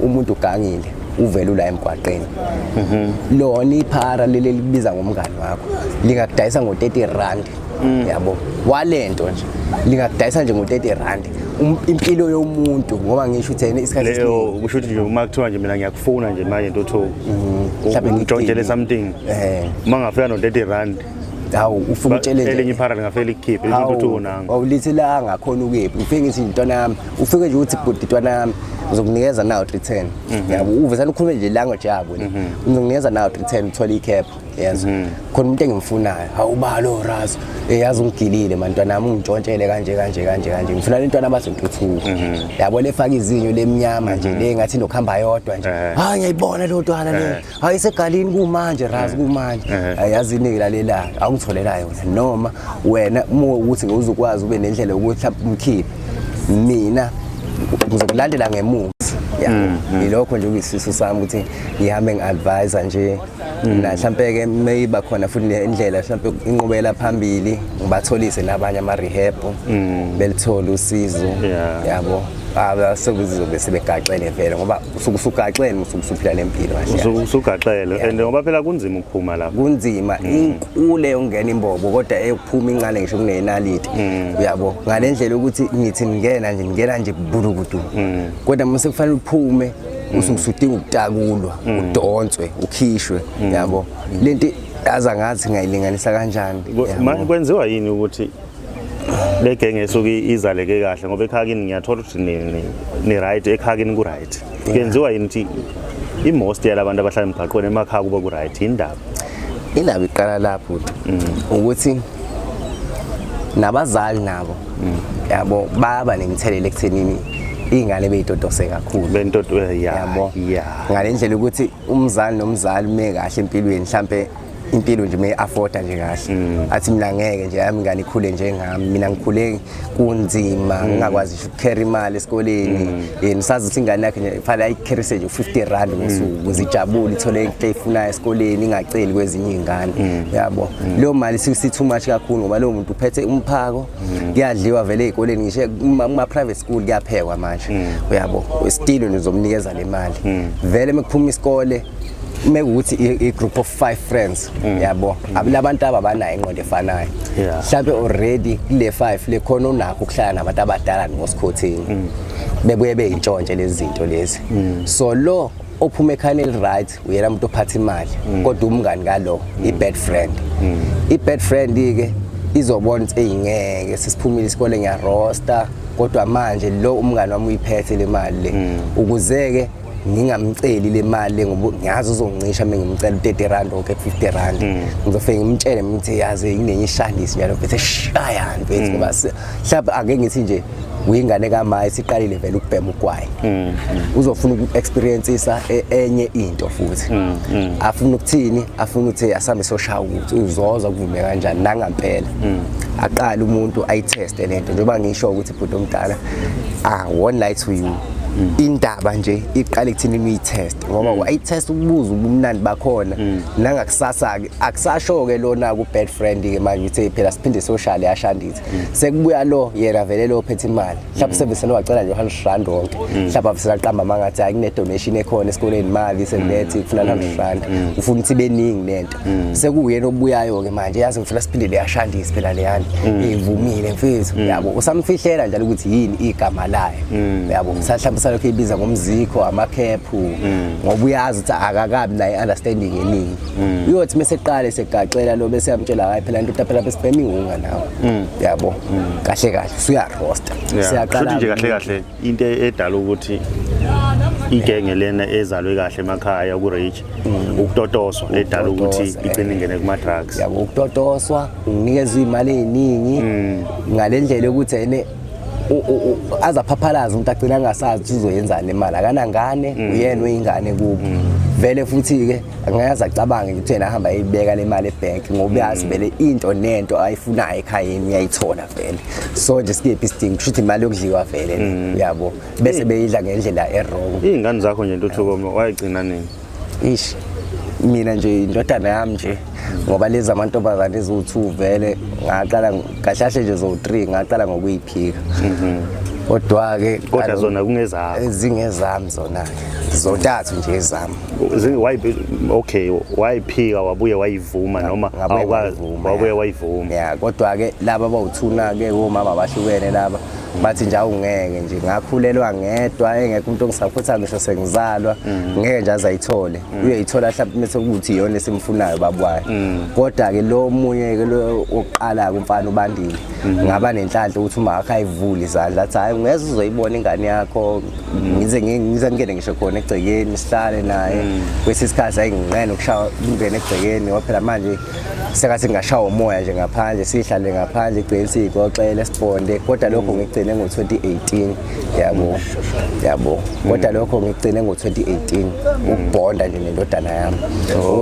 umuntu ugangile uvela ula emgwaqeni lona iphara leli libiza ngomngani wakho lingakudayisa ngo-30 yabo walento nje lingakudayisa nje ngo-30 impilo yomuntu ngoba ngisho uthene isikhathi leyo kusho ukuthi nje uma kuthiwa nje mina ngiyakufuna nje manje ntotho ngitshontsele something uma ngafika no-30 hawu ufuna utshele nje elinye iphara lingafela ikhiphe intuthuko nanga awulithi la ngakhona ukephi ufike ngithi intwana yami ufike nje uthi bhuti intwana yami uzokunikeza nawo 310 yabo uvesana ukhulume nje language yabo uzokunikeza nawo 310 uthola ikhepha yazi khona umuntu engimfunayo awubalo razo yazi ungigilile mantwana nami ungitshontshele kanje ngifuna lentwana abazintuthuko yabo lefaka izinyo lemnyama nje le ngathi nokuhamba yodwa nje hayi ngiyayibona lo ntwana le hayi segalini kumanje razi kumanje ayazi iningi lalela awungitholela yona noma wena ukuthi ngozukwazi ube nendlela yokuthi umkhiphi mina ngizokulandela ngemuva yilokho nje ukuyisiso sami ukuthi ngihambe ngi-advise nje na mhlambe ke mayiba khona futhi indlela mhlambe inqubela phambili ngibatholise nabanye ama-rehab belithola usizo yabo abasebenzi sebegaxele vele ngoba usugaxele usuphila lempilo kahle usugaxele and ngoba phela kunzima ukuphuma lapha kunzima inkule ungena imbobo kodwa ekuphuma inqale ngisho kunenaliti uyabo ngalendlela ukuthi ngithi ngingena nje burukudu kodwa mase kufanele uphume usudinga ukutakulwa udonswe ukhishwe yabo lento azangathi ngayilinganisa kanjani manje kwenziwa yini ukuthi legenge esuke izaleke kahle ngoba ekhakini ngiyathola ukuthi ni right ekhakini ku right kwenziwa yini ukuthi imost yalabantu abahlala emgaqweni emakhaya kuba ku right indaba iqala lapho ukuthi nabazali nabo yabo baba nemthelelo ekuthenini ingane beyitotose kakhulu bentoto yabo ngalendlela ukuthi umzali nomzali ume kahle empilweni mhlambe impilo nje me-afforda nje kahle athi mina ngeke nje yami ingane ikhule njengami mina ngikhule kunzima ngingakwazi ukucarry imali esikoleni nisazi ukuthi ingane yakhe nje fanele ayikherise nje R50 ngosuku uzijabule ithole into eyifunayo esikoleni ingaceli kwezinye izingane yabo leyo mali sisi too much kakhulu ngoba lo muntu uphethe umphako kuyadliwa vele ezikoleni ngisho kuma private school kuyaphekwa manje uyabo still nizomnikeza le mali vele mekuphuma isikole mekuthi i-group of 5 friends yabo abantu abanayo ingqondo efanayo mhlawumbe already kule 5 le khona unakho ukuhlala nabantu abadala ngosikhotheni bebuye beyintshontshe lezi zinto lezi so lo ophuma ekhaya right uyena umuntu ophatha imali kodwa umngani kalo i-bad friend ke izobona ukuthi eyingeke sesiphumile isikole ngiyarosta kodwa manje lo umngani wami uyiphethe le mali le ukuzeke ngingamceli le mali ngoba ngiyazi uzongicisha mengimcela u30 okhe R50 ngizofike ngimtshele ngithi yazi nginenye ishandisi njalo bese shaya mfethu ngoba mhlawumbe ake ngithi nje uyingane kaMayi siqalile vele ukubhema ugwayi uzofuna uku-experienceisa enye into futhi afuna ukuthini afuna ukuthi asambe soshaya ukuthi uzoza kuvume kanjani nangampela aqala umuntu ayitheste lento njengoba ngisho ukuthi ibhuti omdala one lie to you indaba nje iqala ekuthini uyitest ngoba wayitest ukubuza ubumnandi bakhona nangakusasa ke akusasho ke lona ku bad friend ke manje uthe phela siphinde social yashandisa sekubuya lo yena vele lo phethe imali mhlawumbe sevesena wacela nje R100 wonke mhlawumbe avesela qamba mangathi akune donation ekhona esikoleni imali selethi kufuna R100 ufuna ukuthi beningi lento sekuyena obuyayo ke manje yazi ngifuna siphinde leyashandisa phela leyani ivumile mfethu yabo usamfihlela njalo ukuthi yini igama layo yabo mhlawumbe salokho ibiza ngomzikho amakhephu ngoba uyazi ukuthi akakabi nayo understanding eningi uyothi meseqale segaxela lo bese yamtshela hayi phela into phela besibhemi unga nawo yabo kahle suya roster siyaqala nje kahle into edala ukuthi igenge lena ezalwe kahle emakhaya ku rich ukutotoswa edala ukuthi igcine ingene kuma drugs yabo ukutotoswa unginikeza imali eziningi ngalendlela ukuthi ene azaphaphalaza umuntu agcina angasazi ukuthi uzoyenzana imali akanangane uyena oyingane kubo vele futhi ke angayazi acabange ukuthi yena ahamba eyibeka le mali ebank ngoba uyazi vele into nento ayifunayo ekhayeni uyayithola vele so nje sikephi isidingo kusho ukuthi imali yokudliwa vele yabo bese beyidla ngendlela errong izingane zakho nje Ntuthuko wayigcina nini ish mina nje indodana yami nje ngoba lezi amantombazane eziwu2 vele ngaqala kahlahle nje zo3 ngaqala ngokuyiphika kodwa ke kodwa zona kungezakho ezingezami zona zontathu nje ezami okay wayiphika wabuye wayivuma noma awukwazi wabuye wayivuma yeah kodwa ke laba bawuthuna ke omama abahlukene laba bathi nje awungeke nje ngakhulelwa ngedwa engekho umuntu ongisaphotha ngisho sengizalwa ngeke nje azayithole uyayithola mhlawumbe mase ukuthi iyona esimfunayo babwayo kodwa ke lo munye ke lo oqala kumfana ubandile ngaba nenhlanhla ukuthi uma akayivuli izandla athi hayi ngeze uzoyibona ingane yakho ngize ngingene ngisho khona egcekeni sihlale naye kwesisikhathi ayinginqene ukushaya ingene egcekeni ngoba phela manje sekathi ngashawa umoya nje ngaphandle sihlale ngaphandle igcekeni siyixoxele sibonde kodwa lokho ngigcine ngo2018 yabo kodwa lokho ngigcine ngo2018 ukubonda nje nendodana yami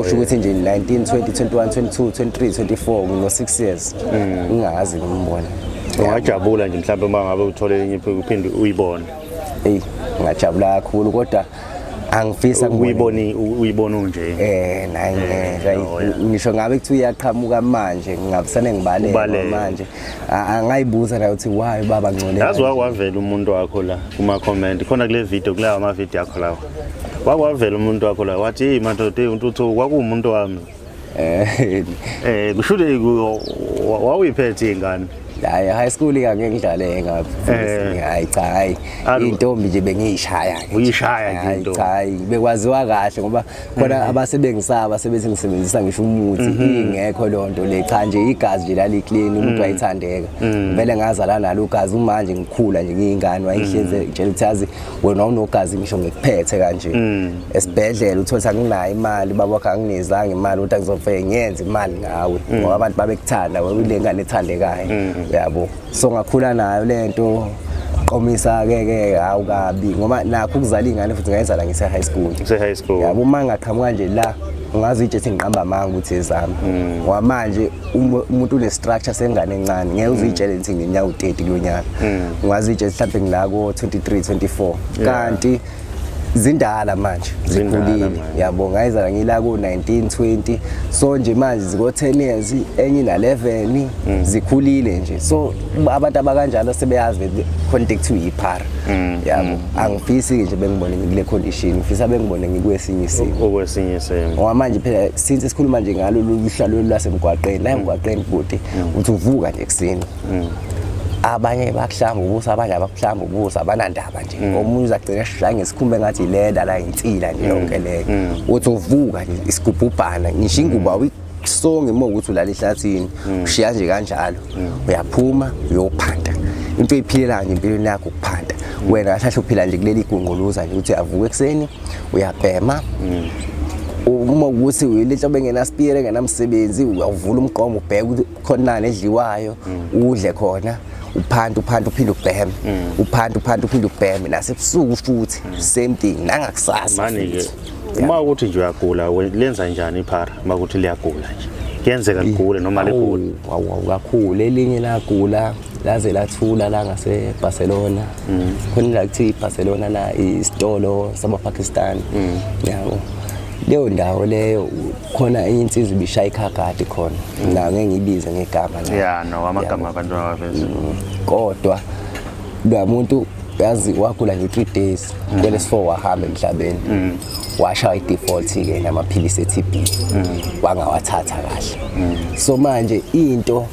usho ukuthi nje 19 20 21 22 23 24 ngino 6 years ngingazi ngimbona ungajabula nje mhlawumbe mangabe uthole enye uphinde uyibone ngajabula kakhulu kodwa angifisa uyibona nje nayi ngisho ngabe kuthi uyaqhamuka manje ngingabusane ngibaleka manje angayibuza la uthi why baba ngcole yazi wavela umuntu wakho la kuma comment khona kule video kulawa ama video yakho lawo wavela umuntu wakho la wathi hey madoda untuthu kwakuumuntu wami kushude wawuyiphethe ingane hayi high school ngeke ngidlale ngapi hayi intombi nje bengiyishaya uyishaya into hayi bekwaziwa kahle ngoba khona abasebengisaba sebethi ngisebenzisa ngisho umuthi ingekho lonto le cha nje igazi nje lali clean umuntu wayithandeka vele ngazala nalo ugazi manje ngikhula nje ngiyingane wayihlenze tshela ukuthi yazi wena unogazi ngisho ngikuphethe kanje esibhedlela uthola anginayo imali baba wakhe anginezanga imali uthi ngizofike ngiyenze imali ngawe ngoba abantu babekuthanda wena ngane ethandekayo yabo so ngakhula nayo lento qomisa ke awukabi ngoba nakho ukuzala ingane futhi ngayizala ngise high school yabo uma ngaqhamuka nje la ungazi nje singiqamba amanga ukuthi ezami ngoba manje umuntu une structure sengane encane ngeke uzitshele ukuthi nginyawo 30 kulonyaka ungazi nje mhlawumbe ngila ko 23 24 kanti zindala manje zikhulile yabo ngayizala ngila ku 19 20 so nje manje ziko 10 years enye na 11 zikhulile nje so abantu abakanjalo sebeyazi contact uyiphara yabo angifisi nje bengibone ngile condition ngifisa bengibone ngikwesinye isimo okwesinye isimo ngoba manje phela since sikhuluma nje ngalo luhlalo lasemgwaqeni la emgwaqeni kude uthi uvuka nje ekseni abanye bakuhlamba ubuso abanye abakuhlamba ubuso abanandaba nje omunye uzagcina eshaya ngesikhumbe ngathi ileda la insila nje yonke leyo uthi uvuka nje isigubhubhana ngisho inguba uyisonge uma ukuthi ulala ehlathini ushiya nje kanjalo uyaphuma uyophanda into ephilela nje impilweni yakho ukuphanda wena kahle uphila nje kuleli igunguluza nje uthi avuka ekseni uyabhema uma ukuthi uyilento bengena spire ngenamsebenzi uyavula umqomo ubheka ukuthi khona nedliwayo udle khona uphanda uphinde ubheme uphanda uphinde ubheme nasebusuku futhi same thing nangakusasa manje ke uma ukuthi nje uyagula lenza njani iphara uma ukuthi liyagula nje kuyenzeka ligule noma ligule kakhulu elinye lagula laze lathula la ngase Barcelona khona la kuthi Barcelona la isitolo samaPakistan yabo leyo ndawo leyo khona insizwa ibishaya ikhagadi khona la ngeke ngibize ngegama la no amagama abantu abaveza kodwa lo muntu yazi wagula nje 3 days kwelesi 4 wahamba emhlabeni washaya i-default ke namaphilisi eTB wangawathatha kahle so manje into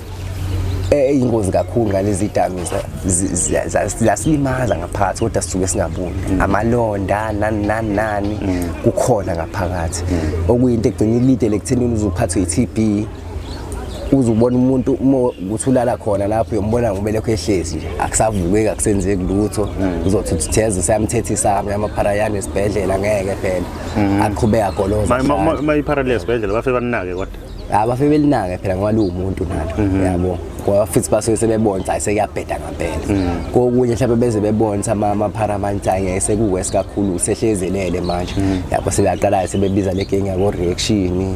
eyingozi kakhulu ngalezi damisa ziyasilimaza ngaphakathi kodwa sisuke singaboni amalonda nani kukhona ngaphakathi okuyinto egcina ilide lekuthenini uzuphathwe iTB uzubona umuntu ukuthi ulala khona lapho uyombona ngobelekho ehlezi nje akusavukeki akusenzeki lutho uzothi utheze sayamthethisa amapharayani esibhedlela ngeke phela aqhubeka goloza mayipharale esibhedlela bafike banake kodwa abafike belinake phela ngoba lo umuntu nalo yabo ngoba futhi basuke sebebonza ayiseyabheda ngampela kokunye mhlawumbe beze bebonza amapharamantanye ayesekuwesi kakhulu sehlezelele manje yabo sebeyaqala sebebiza le gang yabo reaction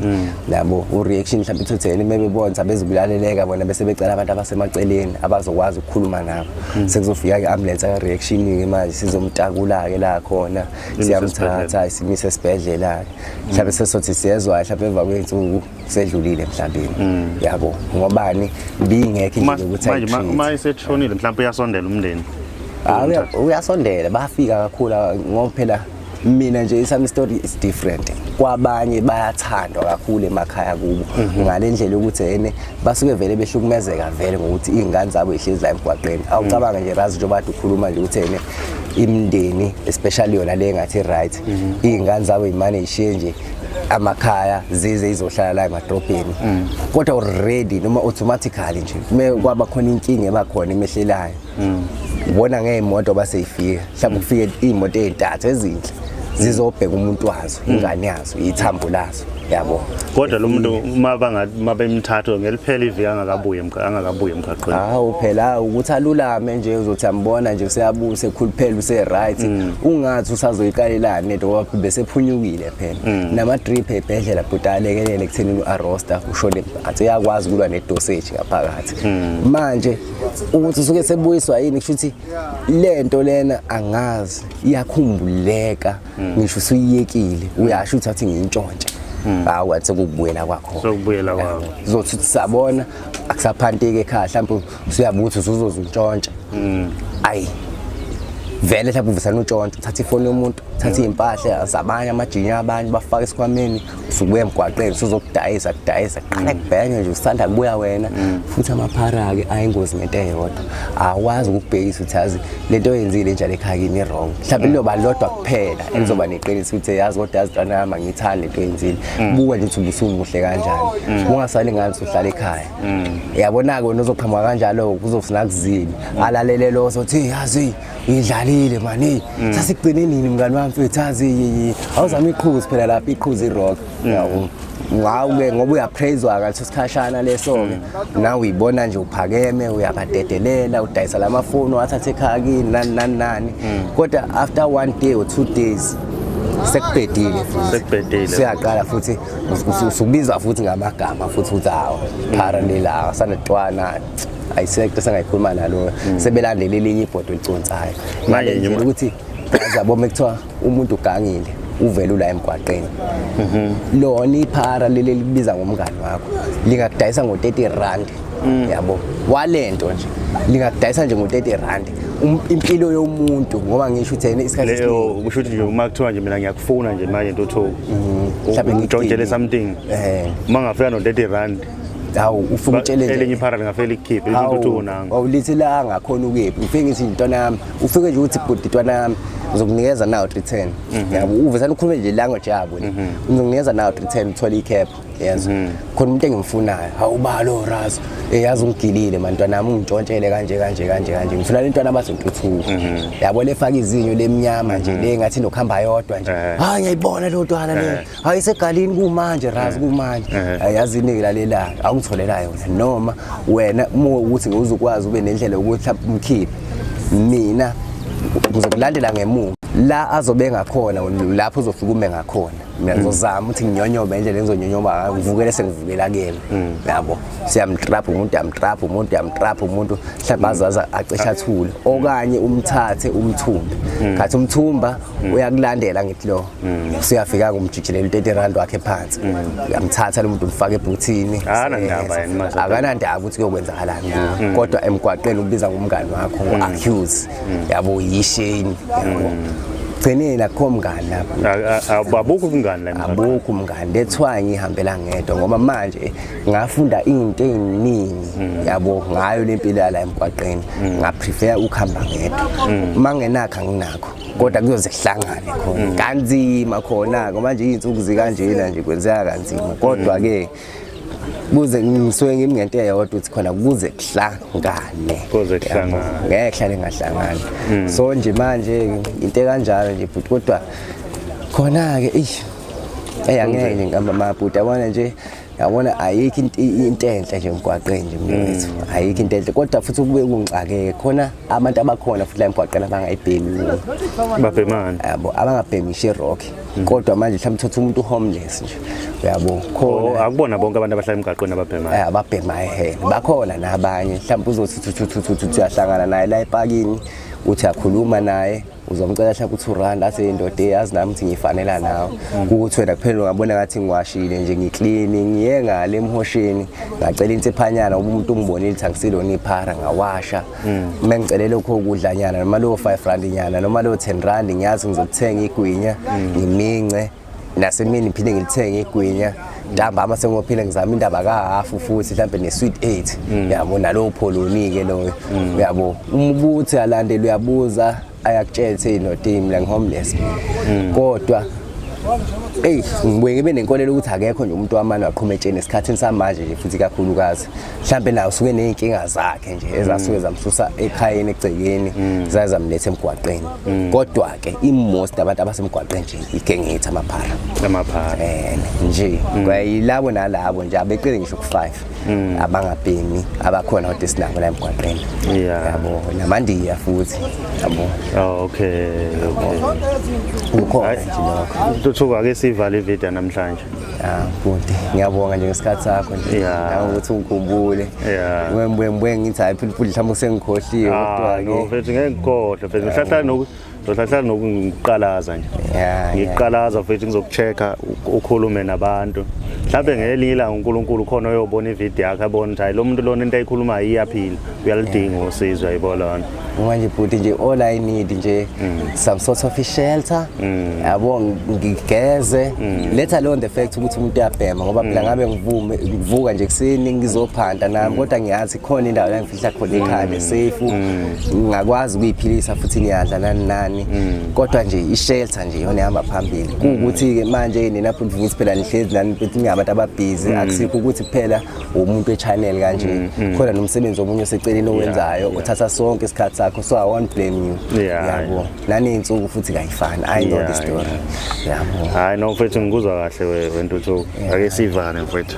yabo reaction mhlawumbe ithotheni mebebonza bezukulaleleka bona bese becela abantu abasemaceleni abazokwazi ukukhuluma nabo sekuzofika iambulance ya reaction ke manje sizomtakula ke la khona siyamthatha isimisa esibhedlela mhlawumbe sesothi siyezwa mhlawumbe emva kweinsuku sedlulile emhlabeni yabo ngobani ngeke nje ukuthi manje uma isetshonile mhlawumbe uyasondela umndeni uyasondela bafika kakhulu ngoba phela mina nje isami story is different kwabanye bayathandwa kakhulu emakhaya kubo ngalendlela ukuthi yene basuke vele behlukumezeka vele ngokuthi izingane zabo ihlezi la emgwaqeni awucabanga nje Razi njengoba ukhuluma nje ukuthi yene imndeni especially yona le ngathi right izingane zabo imane ishiye nje amakhaya zize izohlala la emadrobheni kodwa already noma automatically nje kwaba khona inkinga ebakhona emehlelayo ubona ngeemoto baseyifika mhlawumbe kufike imoto ezintathu ezinhle zizobheka umuntu wazo ingane yazo ithambo lazo yabo kodwa lo muntu uma bemthatha ngeliphela iviki angakabuye emgaqweni hawo phela ukuthi alulame nje uzothi ambona nje useyabuya sekhuluphela use-right ungathi usazoyiqalelana nento ngoba bese ephunyukile phela nama drip ebhedlela bhuti alekelele ekuthenini u-arosta ushone athi uyakwazi ukulwa nedosage ngaphakathi manje ukuthi usuke sebuyiswa yini kusho ukuthi lento lena angazi iyakhumbuleka ngisho usuyiyekile uyasho ukuthi ngiyintshontshe hawu athi ukubuyela kwakho sokubuyela kwakho uzothi sabona akusaphantike ekhaya mhlawumbe usuyabuthi uzozintshontsha ayi vele mhlawumbe uvusana untshontsha uthatha ifoni yomuntu uthatha izimpahla zabanye amajinya abanye bafaka esikhwameni usubuya emgwaqeni usuzokudayisa qala kubhenge nje usanda kubuya wena futhi amaphara ke ayingozi ngento eyodwa awazi ukubhekisa ukuthi yazi lento oyenzile njalo ekhaya kimi wrong mhlawumbe liyoba lodwa kuphela elizoba neqiniso ukuthi yazi kodwa yazi ntwana yami ngithanda lento oyenzile buka nje ukuthi ubusubuhle kanjani ungasali ngani uhlala ekhaya yabona ke wena uzoqhamuka kanjalo kuzofuna kuzibi alalele lo sothi yazi idlalile mani sasigcine nini mngani wami mfethu yazi awuzama iqhuzu phela lapha iqhuzu irock yabo ngawe ngoba uyapraiswa ngaleso sikhashana leso ke nawe uyibona nje uphakeme uyabadedelela udayisa lamafoni wathatha ekhaya kini nani kodwa after 1 day or 2 days sekubhedile siyaqala futhi usubiza futhi ngamagama futhi uthawo paralela sanetwana ayisekho sengayikhuluma nalo sebelandele elinye ibhodo eliconsayo manje nje ukuthi yabo mekuthiwa umuntu ugangile uvela la emgwaqeni lona iphara leli libiza ngomngani wakho lingakudayisa ngo-30 rand yabo walento nje lingakudayisa nje ngo-30 rand impilo yomuntu ngoba ngisho ukuthi yena isikhathi leyo kusho ukuthi nje uma kuthiwa nje mina ngiyakufuna nje manje ntotho mhlawumbe ngitshontshele something uma ngafika no-30 rand hawu ufuna utshele nje elinye iphara lingafela ikhiphe izinto unanga awulithi la angakhona ukephi ufike ngithi intwana yami ufike nje uthi bhuti intwana yami uzokunikeza nawo 310 yabo uvesana ukhulume nje language yabo uzokunikeza nawo 310 uthola icap yazi khona umuntu engimfunayo awubalo Razi yazi ungigilile mantwana nami ungitshontshele kanje ngifuna lentwana abazintuthuka yabo lefaka izinyo lemnyama nje le ngathi nokuhamba yodwa nje hayi ngiyayibona lo ntwana le hayi segalini kumanje Razi kumanje yazi inikilalela awungitholela yona noma wena ukuthi ngizokwazi ube nendlela ukuthi umkhiphi mina ngizokulandela ngemuva la azobe ngakhona lapho uzofika ume ngakhona mina ngizozama ukuthi nginyonyobe indlela engizonyonyoba ngivukele sengivukela kuyena yabo siyamtrap umuntu mhlawumbe azaza acisha athule okanye umthathe umthumbe kathi umthumba uyakulandela ngithi lo siyafika kumjijilela 30 rand wakhe phansi uyamthatha lo muntu ufake ebhuthini akanandaba ukuthi kuyokwenzakalani kodwa emgwaqeni ubiza ngomngani wakho ngo-accuse yabo yisheni yabo gcinela kho mngani lapha abukho umngani la abukho umngani lethwa ngihambela ngedwa ngoba manje ngafunda into eziningi yabo ngayo lempilo la emgwaqeni ngaprefer ukuhamba ngedwa mangenakho anginakho kodwa kuyoze kuhlangane khona kanzima khona ngoba manje izinsuku zikanjena nje kwenzeka kanzima kodwa ke kuze ngisuke ngimi ngento eyodwa ukuthi khona kuze kuhlangane ngeke ngahlangana so nje manje into kanjalo nje but kodwa khona ke angeke nje ngamabhuti yabona nje yabona ayikho into enhle nje emgwaqeni nje mfethu ayikho into enhle kodwa futhi kube kungixake khona abantu abakhona futhi la emgwaqeni abangayibhemi babhemani yabo abangabhemishe rock kodwa manje mhlawumbe uthatha umuntu homeless nje uyabo khona akubona bonke abantu abahlala emgaqweni ababhemayo ababhemayo bakhona nabanye mhlawumbe uzothi uyahlangana naye la epakini uthi yakhuluma naye uzomcela mhlawumbe u2 rand athi indoda eyazi nami ukuthi ngifanela nawe ukuthi wena kuphela ungabona ngathi ngiwashile nje ngiclean ngiye ngale emhosheni ngacela insephanyana umuntu ungibonile ukuthi angisilona iphara ngawasha mengicele lokho kudlanyana noma lo 5 rand nyana noma lo 10 rand ngiyazi ngizokuthenga igwinya ngimince nasemini iphinde ngilithenge igwinya ntambama sengophile ngizama indaba kahafu futhi mhlambe ne-sweet 8 yabo nalo pholoni ke lo yabo umubuthi alandela uyabuza ayakutshela ukuthi indoda mina ngihomeless kodwa ngibuye ngibe nenkolelo ukuthi akekho nje umuntu wamanje waqhumetsheni esikhathini samanje nje futhi kakhulukazi mhlambe nawe usuke nezinkinga zakhe nje ezasuke zamsusa ekhayeni egcekeni zazamlethe emgwaqeni kodwa ke imost abantu abasemgwaqeni nje igenge ethi amaphara nje kwayilabo nalabo nje abeqile ngisho ku5 abangabhemi abakhona kodwa sinabo la emgwaqeni yabo namandiya futhi yabo okay ukhona nje lokho Tuthuka ake sivale ivideo namhlanje. Futhi ngiyabonga nje ngesikhathi sakho nje ukuthi ungikhumbule. Ngimbuye ngithi hayi phela mhlawumbe usengikhohliwe kodwa ke no mfethu ngeke ngikhohle mfethu ngihlahla nokuqalaza nje. Ngiqalaza futhi ngizokuchecka ukhulume nabantu. Mhlawumbe ngelinye ilanga uNkulunkulu khona uyobona ivideo yakhe abona ukuthi hayi lo muntu lona into ayikhuluma iyaphila uyalidinga usizo ayibolana. Manje futhi nje all I need nje some sort of shelter yabo ngigeze letha lo the fact ukuthi umuntu uyabhema ngoba phela ngabe ngivuka nje kuseni ngizophanda nami kodwa ngiyazi khona indawo la ngifihla khona ekhaya safe ngakwazi ukuyiphilisa futhi niyadla nani kodwa nje ishelter nje yona ihamba phambili ukuthi ke manje nina futhi ngithi phela nihlezi nani futhi ngiyabantu ababizi akusikho ukuthi kuphela umuntu e-channel kanje khona nomsebenzi omunye oseceleni owenzayo uthatha sonke isikhathi sakho so I won't blame you yabo nani insuku futhi kayifana I know the story yabo hayi no mfethu ngikuzwa kahle wentuthuko ake sivane mfethu